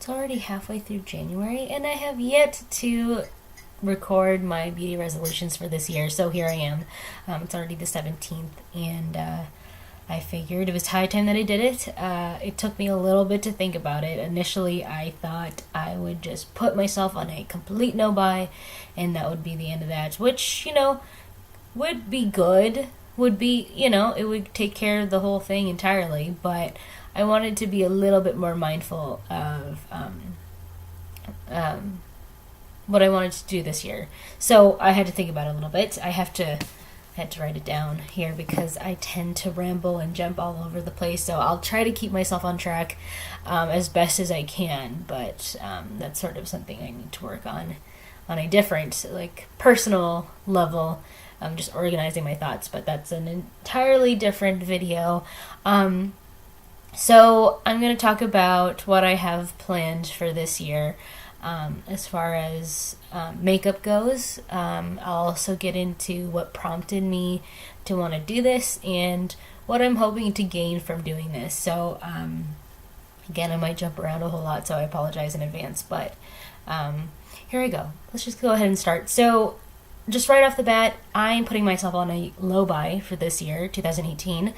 It's already halfway through January, and I have yet to record my beauty resolutions for this year. So here I am. It's already the 17th, and I figured it was high time that I did it. It took me a little bit to think about it. Initially, I thought I would just put myself on a complete no buy, and that would be the end of that, which, would be good. Would be, it would take care of the whole thing entirely, but I wanted to be a little bit more mindful of what I wanted to do this year. So I had to think about it a little bit. Had to write it down here because I tend to ramble and jump all over the place. So I'll try to keep myself on track as best as I can. But that's sort of something I need to work on a different, like, personal level. I'm just organizing my thoughts, but that's an entirely different video. So I'm going to talk about what I have planned for this year. As far as makeup goes, I'll also get into what prompted me to want to do this and what I'm hoping to gain from doing this. So, again, I might jump around a whole lot, so I apologize in advance, but here we go. Let's just go ahead and start. So, just right off the bat, I'm putting myself on a low buy for this year, 2018.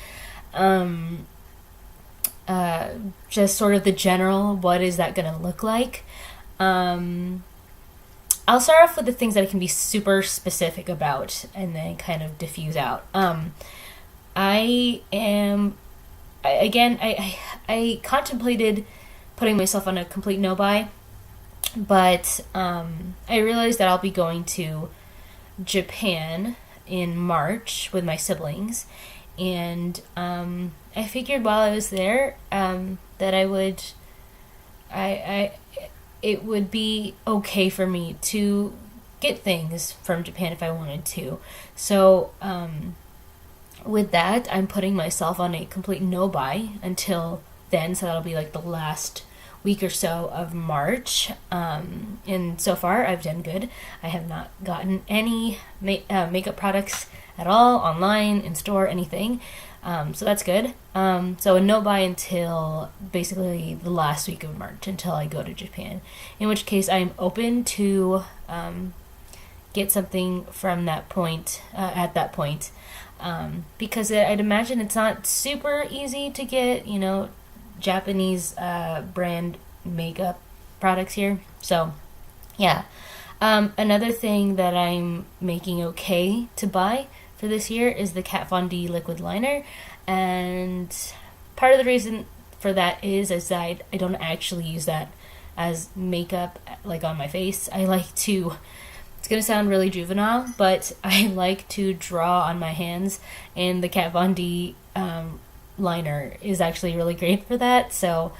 Just sort of the general, what is that going to look like? I'll start off with the things that I can be super specific about and then kind of diffuse out. I contemplated putting myself on a complete no buy, but I realized that I'll be going to Japan in March with my siblings, and I figured while I was there that it would be okay for me to get things from Japan if I wanted to. So with that, I'm putting myself on a complete no buy until then, so that'll be like the last week or so of March. And so far, I've done good. I have not gotten any makeup products at all, online, in store, anything. So that's good. So a no buy until basically the last week of March, until I go to Japan. In which case, I am open to get something from that point, at that point. Because I'd imagine it's not super easy to get, Japanese brand makeup products here. So, yeah. Another thing that I'm making okay to buy for this year is the Kat Von D liquid liner, and part of the reason for that is that I don't actually use that as makeup, like, on my face. I like to, it's gonna sound really juvenile, but I like to draw on my hands, and the Kat Von D liner is actually really great for that. So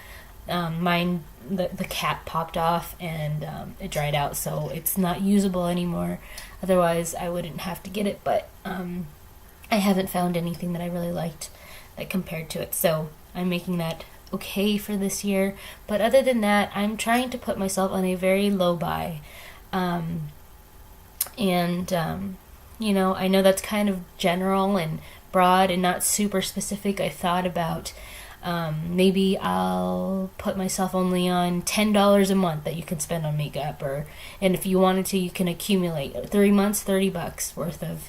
mine, the cap popped off and it dried out, so it's not usable anymore. Otherwise I wouldn't have to get it, but I haven't found anything that I really liked that compared to it, so I'm making that okay for this year. But other than that, I'm trying to put myself on a very low buy, and I know that's kind of general and broad and not super specific. I thought about maybe I'll put myself only on $10 a month that you can spend on makeup, and if you wanted to, you can accumulate 3 months, $30 worth of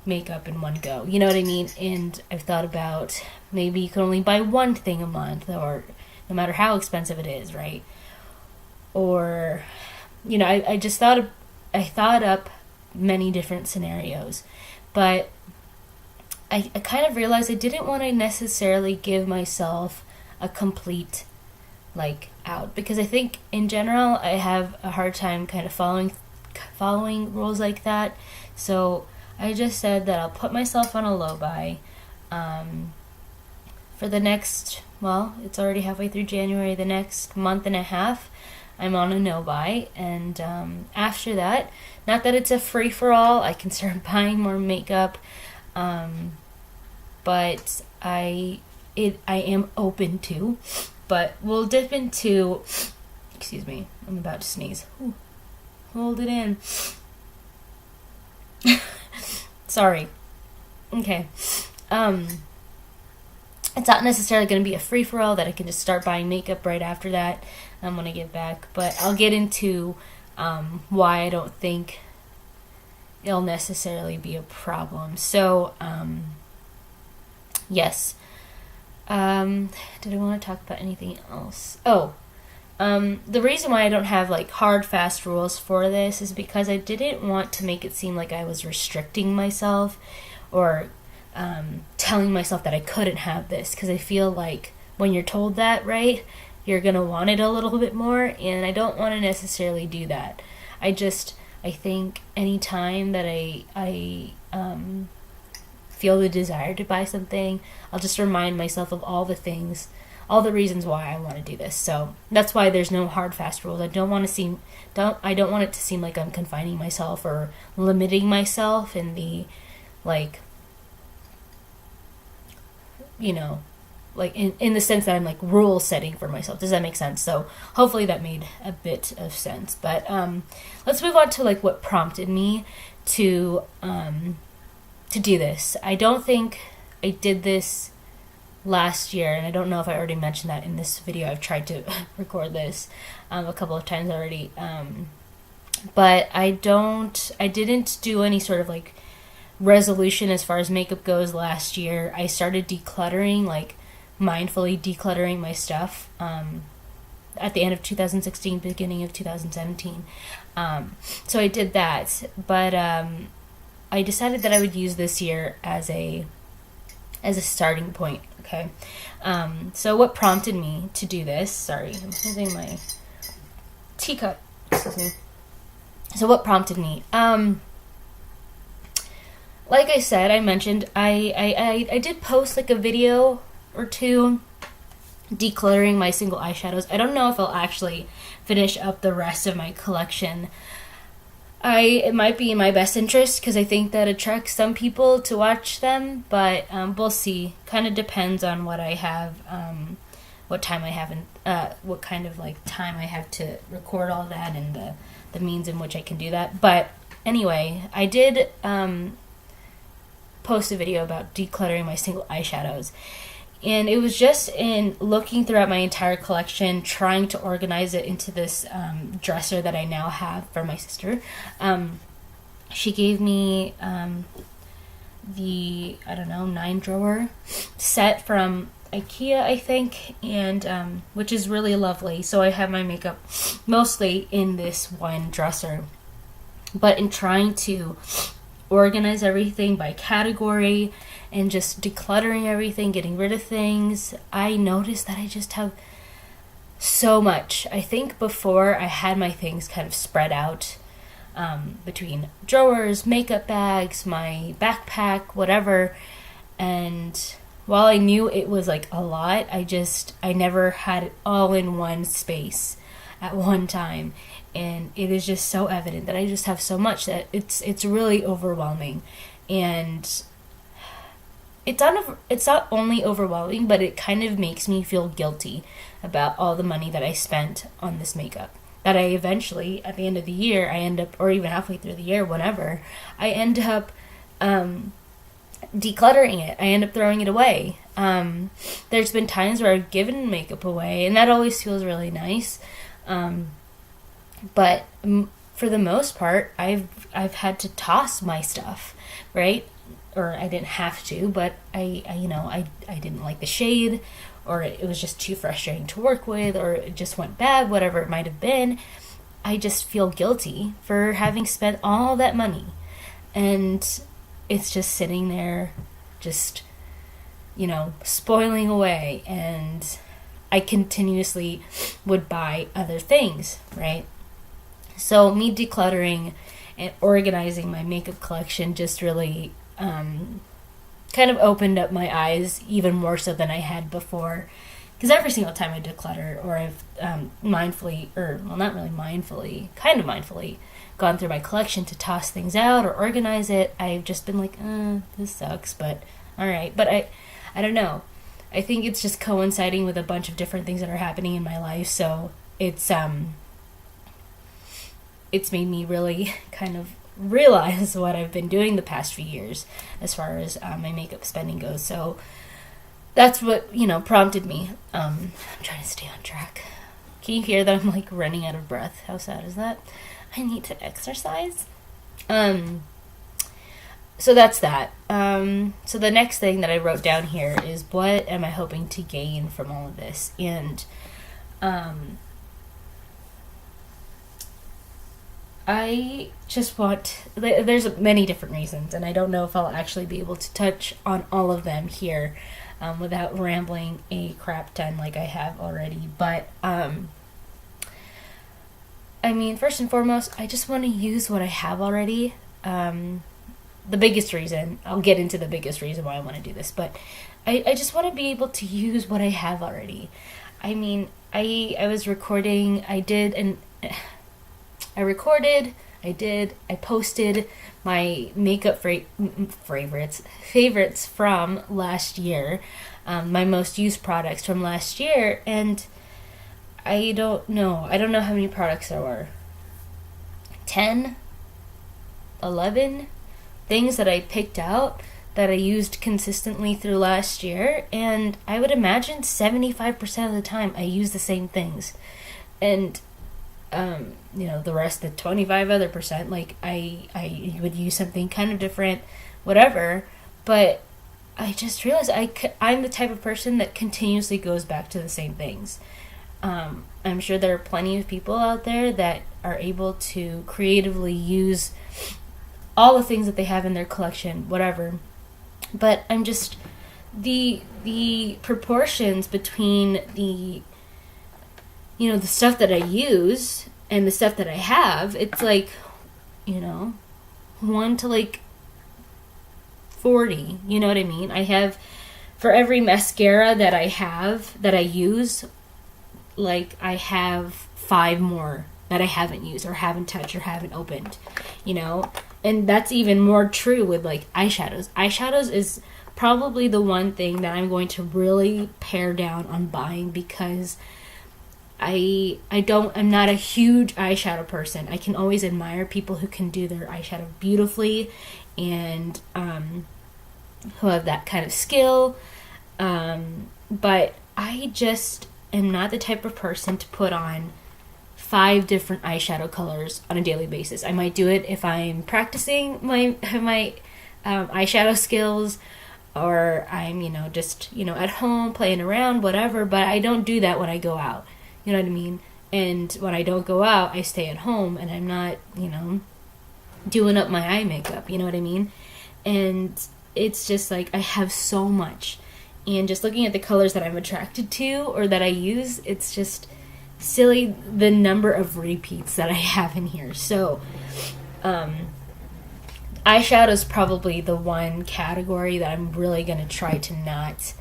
makeup in one go. You know what I mean? And I've thought about maybe you can only buy one thing a month, or no matter how expensive it is, right? Or, I just thought up many different scenarios, but I kind of realized I didn't want to necessarily give myself a complete, out, because I think in general I have a hard time kind of following rules like that. So I just said that I'll put myself on a low buy for the next, it's already halfway through January, the next month and a half. I'm on a no buy, and after that, not that it's a free for all, I can start buying more makeup, but I am open to. But we'll dip into, excuse me, I'm about to sneeze. Ooh, hold it in. Sorry. Okay. It's not necessarily going to be a free-for-all that I can just start buying makeup right after that when I get back. But I'll get into why I don't think it'll necessarily be a problem. So, yes. Did I want to talk about anything else? Oh, the reason why I don't have like hard, fast rules for this is because I didn't want to make it seem like I was restricting myself or telling myself that I couldn't have this, because I feel like when you're told that, right, you're gonna want it a little bit more, and I don't want to necessarily do that. I think any time that I feel the desire to buy something, I'll just remind myself of all the reasons why I want to do this. So that's why there's no hard, fast rules. I don't want it to seem like I'm confining myself or limiting myself in the, like, like in the sense that I'm like rule setting for myself. Does that make sense? So hopefully that made a bit of sense. But let's move on to like what prompted me to do this. I don't think I did this last year, and I don't know if I already mentioned that in this video. I've tried to record this a couple of times already, but I didn't do any sort of like resolution as far as makeup goes last year. I started decluttering, like mindfully decluttering my stuff at the end of 2016, beginning of 2017. So I did that, but I decided that I would use this year as a starting point. Okay, so what prompted me to do this? Sorry, I'm using my teacup. Excuse me. So what prompted me? Like I said, I mentioned, I did post like a video or two decluttering my single eyeshadows. I don't know if I'll actually finish up the rest of my collection. It might be in my best interest because I think that attracts some people to watch them, but we'll see. Kind of depends on what I have, what time I have, and what kind of like time I have to record all that, and the means in which I can do that. But anyway, I did post a video about decluttering my single eyeshadows, and it was just in looking throughout my entire collection, trying to organize it into this dresser that I now have for my sister. She gave me the 9-drawer set from IKEA, I think, and which is really lovely. So I have my makeup mostly in this one dresser, but in trying to organize everything by category and just decluttering everything, getting rid of things, I noticed that I just have so much. I think before I had my things kind of spread out between drawers, makeup bags, my backpack, whatever, and while I knew it was like a lot, I never had it all in one space at one time. And it is just so evident that I just have so much that it's really overwhelming. And it's not only overwhelming, but it kind of makes me feel guilty about all the money that I spent on this makeup. That I eventually, at the end of the year, or even halfway through the year, whatever, I end up decluttering it. I end up throwing it away. There's been times where I've given makeup away, and that always feels really nice. But for the most part, I've had to toss my stuff, right? Or I didn't have to, but I didn't like the shade, or it was just too frustrating to work with, or it just went bad, whatever it might have been. I just feel guilty for having spent all that money, and it's just sitting there, just spoiling away, and I continuously would buy other things, right? So me decluttering and organizing my makeup collection just really kind of opened up my eyes even more so than I had before. Because every single time I declutter, or I've mindfully, or well, not really mindfully, kind of mindfully, gone through my collection to toss things out or organize it, I've just been like, this sucks, but alright. But I don't know. I think it's just coinciding with a bunch of different things that are happening in my life, so it's made me really kind of realize what I've been doing the past few years as far as my makeup spending goes. So that's what, prompted me. I'm trying to stay on track. Can you hear that I'm like running out of breath? How sad is that? I need to exercise. So that's that. So the next thing that I wrote down here is, what am I hoping to gain from all of this? And I just want, there's many different reasons, and I don't know if I'll actually be able to touch on all of them here without rambling a crap ton like I have already. But I mean, first and foremost, I just want to use what I have already. The biggest reason, I'll get into the biggest reason why I want to do this, but I just want to be able to use what I have already. I mean, I was recording, I posted my makeup favorites from last year, my most used products from last year, and I don't know how many products there were. 10? 11? Things that I picked out that I used consistently through last year, and I would imagine 75% of the time I use the same things. And the rest, the 25 other percent, like I would use something kind of different, whatever. But I just realized I'm the type of person that continuously goes back to the same things. I'm sure there are plenty of people out there that are able to creatively use all the things that they have in their collection, whatever. But I'm just, the proportions between the stuff that I use and the stuff that I have, it's like, 1 to like 40, you know what I mean? I have, for every mascara that I use, like I have 5 more that I haven't used or haven't touched or haven't opened, And that's even more true with like eyeshadows. Eyeshadows is probably the one thing that I'm going to really pare down on buying, because I'm not a huge eyeshadow person. I can always admire people who can do their eyeshadow beautifully and who have that kind of skill. But I just am not the type of person to put on 5 different eyeshadow colors on a daily basis. I might do it if I'm practicing my eyeshadow skills, or I'm just at home playing around, whatever. But I don't do that when I go out. You know what I mean? And when I don't go out, I stay at home, and I'm not doing up my eye makeup. You know what I mean? And it's just like I have so much, and just looking at the colors that I'm attracted to or that I use, it's just silly the number of repeats that I have in here. So eyeshadow is probably the one category that I'm really going to try to not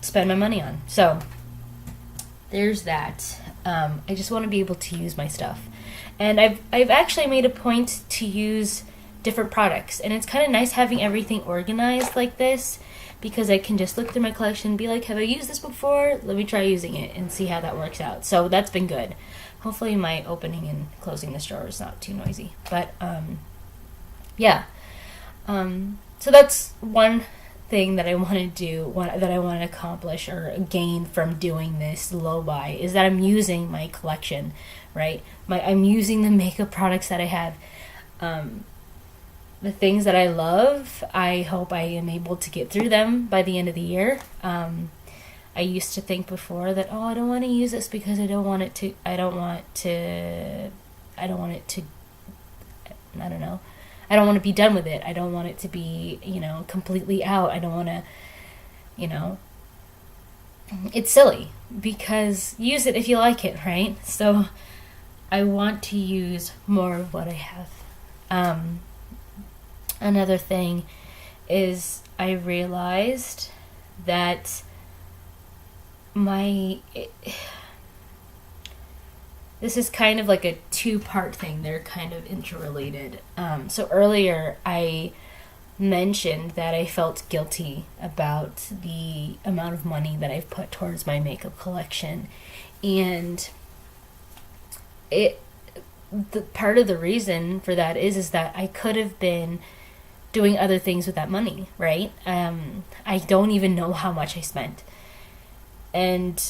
spend my money on. So there's that. I just want to be able to use my stuff, and I've actually made a point to use different products, and it's kind of nice having everything organized like this, because I can just look through my collection and be like, have I used this before? Let me try using it and see how that works out. So that's been good. Hopefully my opening and closing this drawer is not too noisy. But, yeah. So that's one thing that I want to do, that I want to accomplish or gain from doing this low buy, is that I'm using my collection, right? I'm using the makeup products that I have. The things that I love, I hope I am able to get through them by the end of the year. I used to think before that, I don't want to use this because I don't want it to, I don't want to be done with it. I don't want it to be, completely out. I don't want to, it's silly, because use it if you like it, right? So I want to use more of what I have. Another thing is, I realized that this is kind of like a 2-part thing. They're kind of interrelated. So earlier I mentioned that I felt guilty about the amount of money that I've put towards my makeup collection, and the part of the reason for that is that I could have been doing other things with that money, right? I don't even know how much I spent. And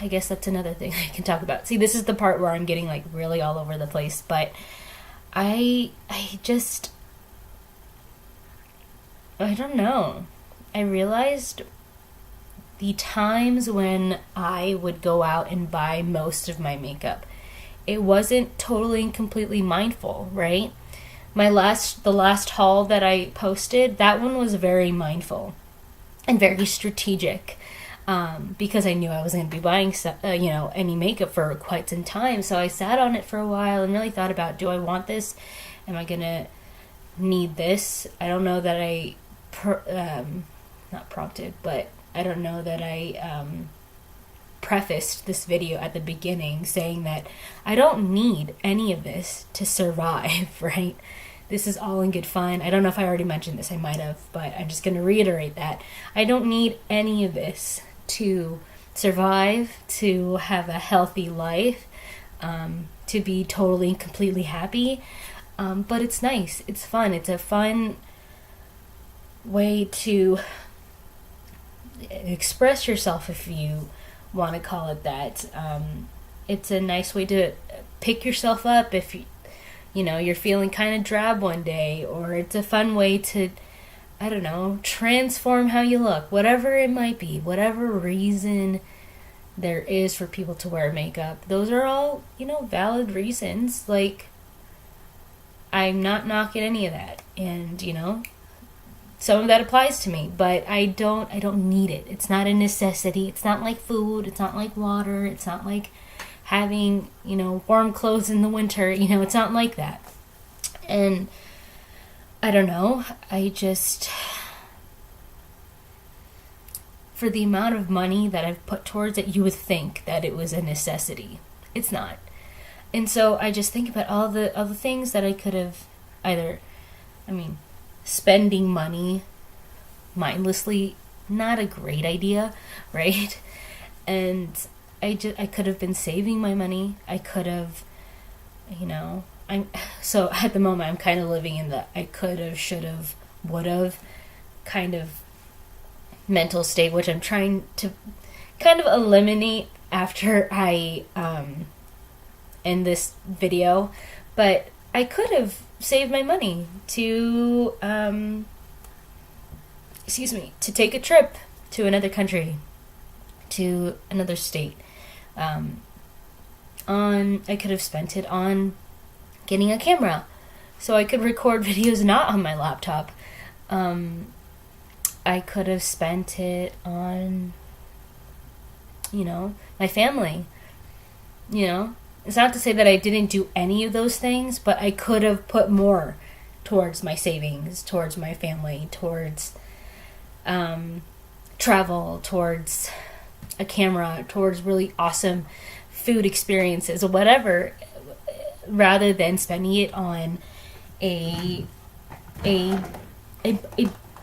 I guess that's another thing I can talk about. See, this is the part where I'm getting like really all over the place, but I don't know. I realized the times when I would go out and buy most of my makeup, it wasn't totally and completely mindful, right? The last haul that I posted, that one was very mindful and very strategic, because I knew I wasn't going to be buying any makeup for quite some time. So I sat on it for a while and really thought about, do I want this? Am I going to need this? I don't know that I not prompted, but I don't know that I prefaced this video at the beginning saying that I don't need any of this to survive, right? This is all in good fun. I don't know if I already mentioned this, I might have, but I'm just going to reiterate that. I don't need any of this to survive, to have a healthy life, to be totally and completely happy. But it's nice. It's fun. It's a fun way to express yourself, if you want to call it that. It's a nice way to pick yourself up if you're feeling kind of drab one day, or it's a fun way to, I don't know, transform how you look, whatever it might be, whatever reason there is for people to wear makeup. Those are all, valid reasons. Like, I'm not knocking any of that. And, some of that applies to me, but I don't need it. It's not a necessity. It's not like food. It's not like water. It's not like having, warm clothes in the winter. It's not like that. And I don't know. For the amount of money that I've put towards it, you would think that it was a necessity. It's not. And so I just think about all the things that I could have spending money mindlessly, not a great idea, right? And I could have been saving my money. I could have, so at the moment I'm kind of living in the I could have, should have, would have kind of mental state, which I'm trying to kind of eliminate after I end this video. But I could have saved my money to to take a trip to another country, to another state. I could have spent it on getting a camera so I could record videos not on my laptop. I could have spent it on my family. It's not to say that I didn't do any of those things, but I could have put more towards my savings, towards my family, towards travel, towards a camera, towards really awesome food experiences or whatever, rather than spending it on a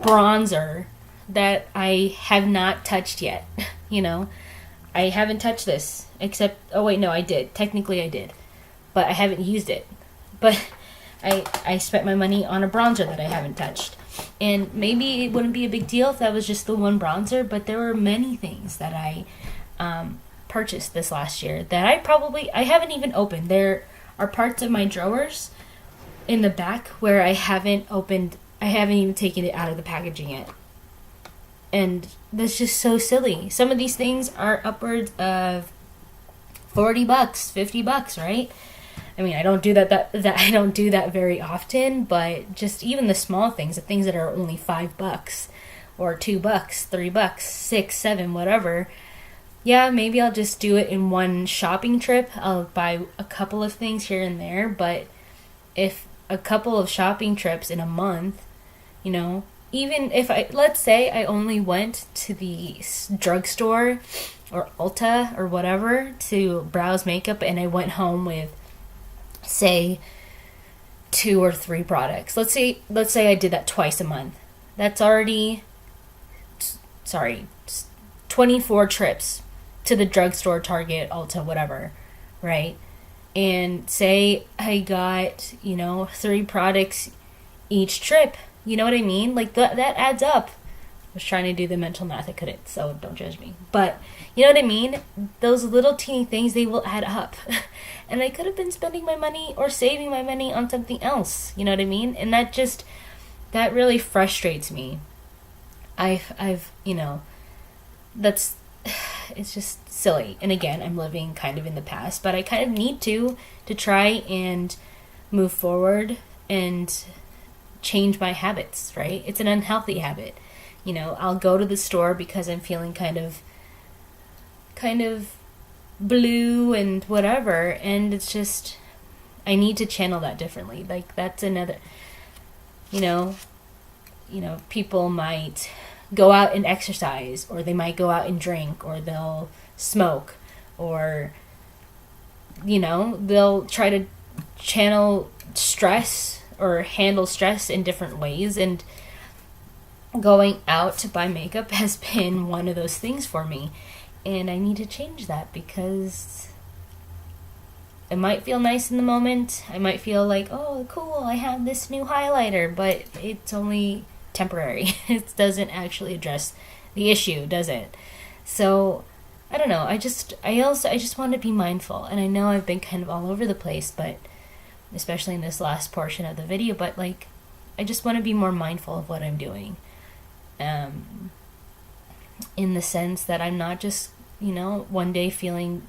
bronzer that I have not touched yet. I haven't touched this, except, oh wait, no, I did. Technically I did. But I haven't used it. But I spent my money on a bronzer that I haven't touched. And maybe it wouldn't be a big deal if that was just the one bronzer, but there were many things that I purchased this last year that I haven't even opened. There are parts of my drawers in the back where I haven't even taken it out of the packaging yet. And that's just so silly. Some of these things are upwards of $40, $50, right? I don't do that I don't do that very often, but just even the small things, the things that are only $5 or $2, $3, $6, $7, whatever. Yeah, maybe I'll just do it in one shopping trip. I'll buy a couple of things here and there, but if a couple of shopping trips in a month, even if let's say I only went to the drugstore or Ulta or whatever to browse makeup, and I went home with, say, 2 or 3 products. Let's say I did that twice a month. That's already, 24 trips to the drugstore, Target, Ulta, whatever, right? And say I got, 3 products each trip. You know what I mean? Like that adds up. I was trying to do the mental math, I couldn't, so don't judge me. But you know what I mean? Those little teeny things, they will add up. And I could have been spending my money or saving my money on something else. You know what I mean? And that really frustrates me. I've that's it's just silly. And again, I'm living kind of in the past, but I kind of need to try and move forward and change my habits, right? It's an unhealthy habit. I'll go to the store because I'm feeling kind of blue and whatever, and it's just I need to channel that differently. Like that's another people might go out and exercise, or they might go out and drink, or they'll smoke, or they'll try to channel stress or handle stress in different ways, and going out to buy makeup has been one of those things for me. And I need to change that because it might feel nice in the moment. I might feel like, oh, cool, I have this new highlighter, but it's only temporary. It doesn't actually address the issue, does it? So, I don't know. I just want to be mindful. And I know I've been kind of all over the place, but especially in this last portion of the video, but like, I just want to be more mindful of what I'm doing. In the sense that I'm not just, one day feeling,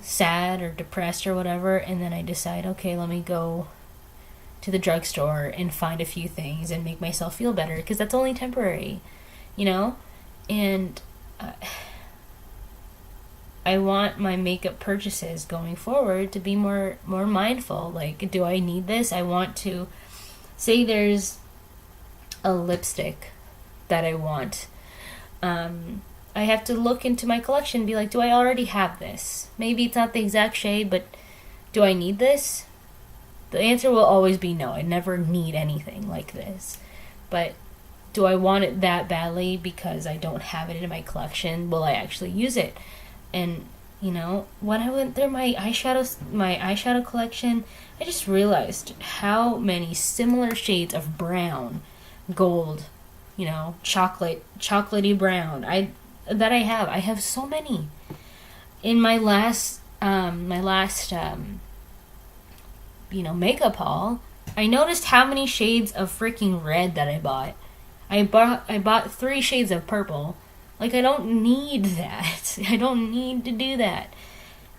sad or depressed or whatever, and then I decide, okay, let me go to the drugstore and find a few things and make myself feel better, because that's only temporary, and I want my makeup purchases going forward to be more mindful. Like, do I need this? I want to say there's a lipstick that I want. I have to look into my collection and be like, do I already have this? Maybe it's not the exact shade, but do I need this? The answer will always be no. I never need anything like this. But do I want it that badly because I don't have it in my collection? Will I actually use it? And, when I went through my eyeshadow collection, I just realized how many similar shades of brown, gold, chocolatey brown that I have. I have so many. In my last makeup haul, I noticed how many shades of freaking red that I bought. I bought 3 shades of purple. Like, I don't need that. I don't need to do that.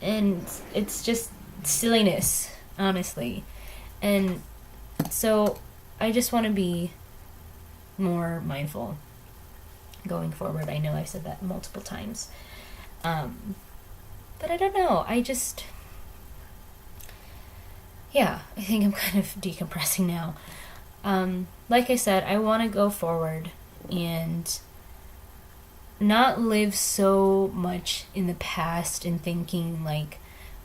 And it's just silliness, honestly. And so I just want to be more mindful going forward. I know I've said that multiple times. But I don't know. I think I'm kind of decompressing now. Like I said, I want to go forward and not live so much in the past and thinking like,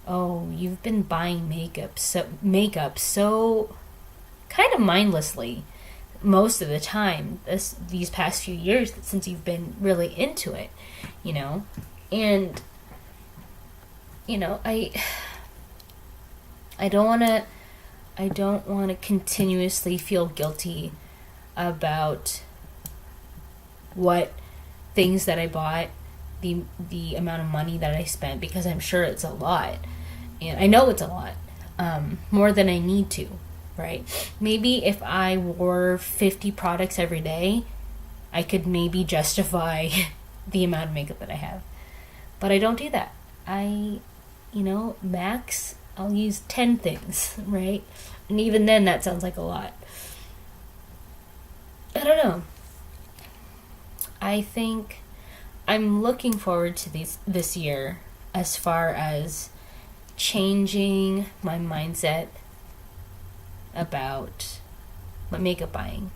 oh, you've been buying makeup so kind of mindlessly most of the time these past few years since you've been really into it, and I don't want to continuously feel guilty about what things that I bought, the amount of money that I spent, because I'm sure it's a lot, and I know it's a lot, more than I need to, right? Maybe if I wore 50 products every day, I could maybe justify the amount of makeup that I have, but I don't do that. Max, I'll use 10 things, right? And even then, that sounds like a lot. I don't know. I think I'm looking forward to this year as far as changing my mindset about my makeup buying,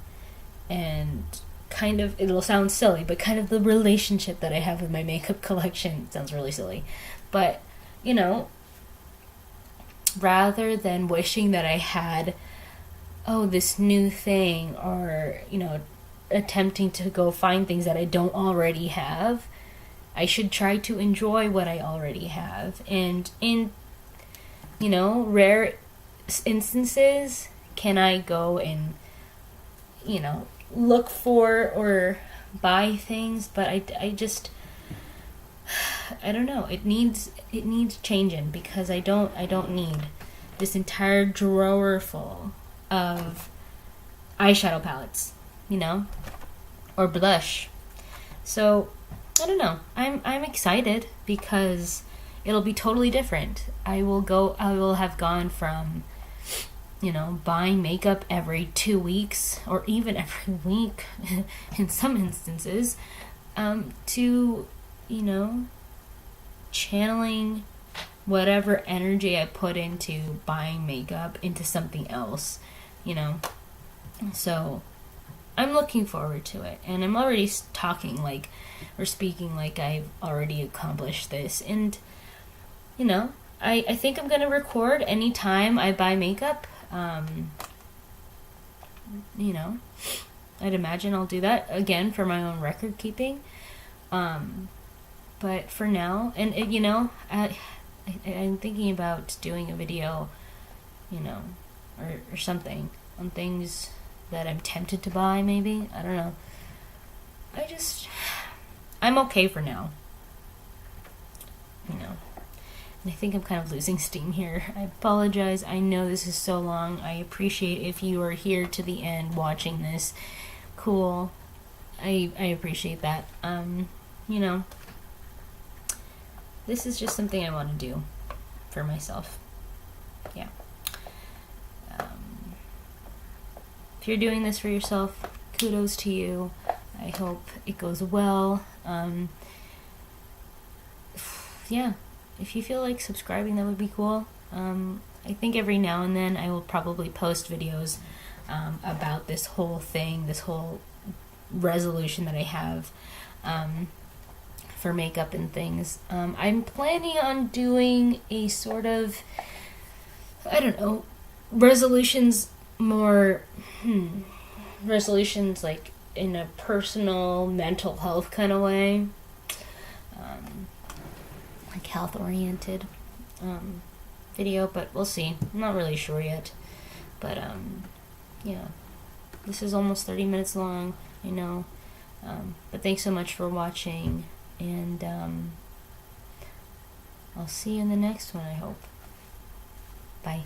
and kind of, it'll sound silly, but kind of the relationship that I have with my makeup collection. It sounds really silly, but rather than wishing that I had this new thing, or attempting to go find things that I don't already have, I should try to enjoy what I already have. And in rare instances, can I go and look for or buy things, but I just, I don't know. It needs changing, because I don't need this entire drawer full of eyeshadow palettes, or blush. So I don't know. I'm excited because it'll be totally different. I will have gone from buying makeup every 2 weeks or even every week in some instances, to channeling whatever energy I put into buying makeup into something else, So I'm looking forward to it, and I'm already talking like, or speaking like I've already accomplished this, and I think I'm gonna record anytime I buy makeup. I'd imagine I'll do that again for my own record keeping. But for now, and I'm thinking about doing a video, or something on things that I'm tempted to buy, maybe. I don't know. I'm okay for now. And I think I'm kind of losing steam here. I apologize. I know this is so long. I appreciate if you are here to the end watching this. Cool. I appreciate that. This is just something I want to do for myself. Yeah. If you're doing this for yourself, kudos to you. I hope it goes well. Yeah. If you feel like subscribing, that would be cool. I think every now and then I will probably post videos about this whole thing, this whole resolution that I have for makeup and things. I'm planning on doing a sort of, I don't know, resolutions like in a personal mental health kind of way. Like health oriented video, but we'll see. I'm not really sure yet, but yeah, this is almost 30 minutes long, but thanks so much for watching, and I'll see you in the next one, I hope. Bye.